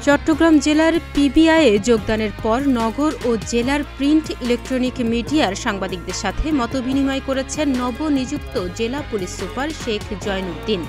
চট্টগ্রাম জেলার পিবিআইয়ে যোগদানের পর নগর ও জেলার প্রিন্ট ইলেকট্রনিক মিডিয়ার সাংবাদিকদের সাথে মতবিনিময় করেছেন নবনিযুক্ত জেলা পুলিশ সুপার শেখ জয়নুদ্দিন।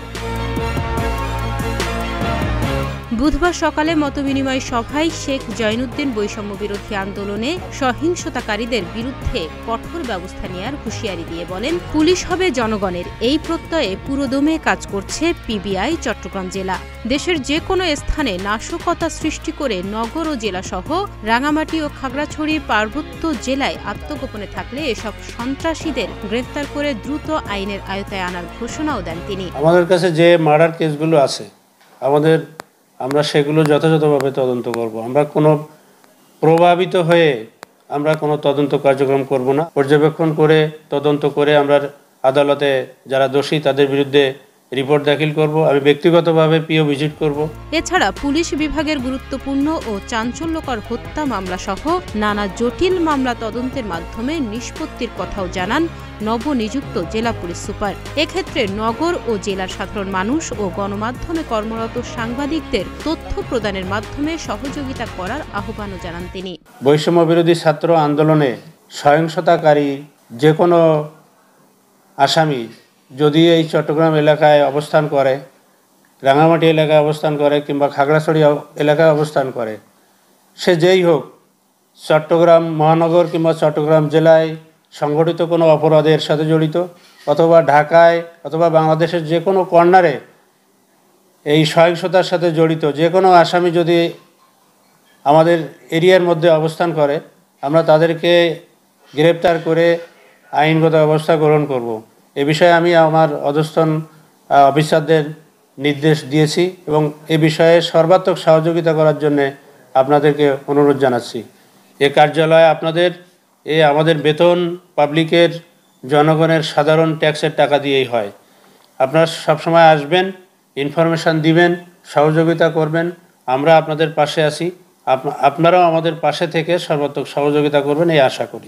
বুধবার সকালে মতবিনিময় সভায় শেখ জয়নুদ্দিন বৈষম্য বিরোধী আন্দোলনে সহিংসতাকারীদের বিরুদ্ধে কঠোর ব্যবস্থা নেওয়ার হুঁশিয়ারি দিয়ে বলেন, পুলিশ হবে জনগণের, এই প্রত্যয়ে পুরোদমে কাজ করছে পিবিআই চট্টগ্রাম জেলা। দেশের যে কোনো স্থানে নাশকতা সৃষ্টি করে নগর ও জেলাসহ রাঙামাটি ও খাগড়াছড়ি পার্বত্য জেলায় আত্মগোপনে থাকলে এসব সন্ত্রাসীদের গ্রেফতার করে দ্রুত আইনের আওতায় আনার ঘোষণাও দেন তিনি। আমাদের কাছে যে মার্ডার কেসগুলো আছে আমরা সেগুলো যথাযথভাবে তদন্ত করব। আমরা কোনো প্রভাবিত হয়ে আমরা কোনো তদন্ত কার্যক্রম করব না। পর্যবেক্ষণ করে তদন্ত করে আমরা আদালতে যারা দোষী তাদের বিরুদ্ধে রিপোর্ট দাখিল করব। আমি ব্যক্তিগতভাবে পিও ভিজিট করব। এছাড়া পুলিশ বিভাগের গুরুত্বপূর্ণ ও চাঞ্চল্যকর হত্যা মামলা সহ নানা জটিল মামলা তদন্তের মাধ্যমে নিষ্পত্তির কথাও জানান নবনিযুক্ত জেলা পুলিশ সুপার। এক্ষেত্রে নগর ও জেলার সাধারণ মানুষ ও গণমাধ্যমে কর্মরত সাংবাদিকদের তথ্য প্রদানের মাধ্যমে সহযোগিতা করার আহ্বানও জানান তিনি। বৈষম্য বিরোধী ছাত্র আন্দোলনে সহিংসতাকারী যে কোনো আসামি যদি এই চট্টগ্রাম এলাকায় অবস্থান করে, রাঙামাটি এলাকায় অবস্থান করে কিংবা খাগড়াছড়ি এলাকায় অবস্থান করে, সে যেই হোক, চট্টগ্রাম মহানগর কিংবা চট্টগ্রাম জেলায় সংগঠিত কোনো অপরাধের সাথে জড়িত অথবা ঢাকায় অথবা বাংলাদেশের যে কোনো কর্নারে এই সহিংসতার সাথে জড়িত যে কোনো আসামি যদি আমাদের এরিয়ার মধ্যে অবস্থান করে, আমরা তাদেরকে গ্রেপ্তার করে আইনগত ব্যবস্থা গ্রহণ করব। এ বিষয়ে আমি আমার অধস্তন অফিসারদের নির্দেশ দিয়েছি এবং এ বিষয়ে সর্বাত্মক সহযোগিতা করার জন্য আপনাদেরকে অনুরোধ জানাচ্ছি। এ কার্যালয়ে আমাদের বেতন পাবলিকের জনগণের সাধারণ ট্যাক্সের টাকা দিয়েই হয়। আপনারা সবসময় আসবেন, ইনফরমেশান দিবেন, সহযোগিতা করবেন। আমরা আপনাদের পাশে আছি, আপনারাও আমাদের পাশে থেকে সর্বাত্মক সহযোগিতা করবেন এই আশা করি।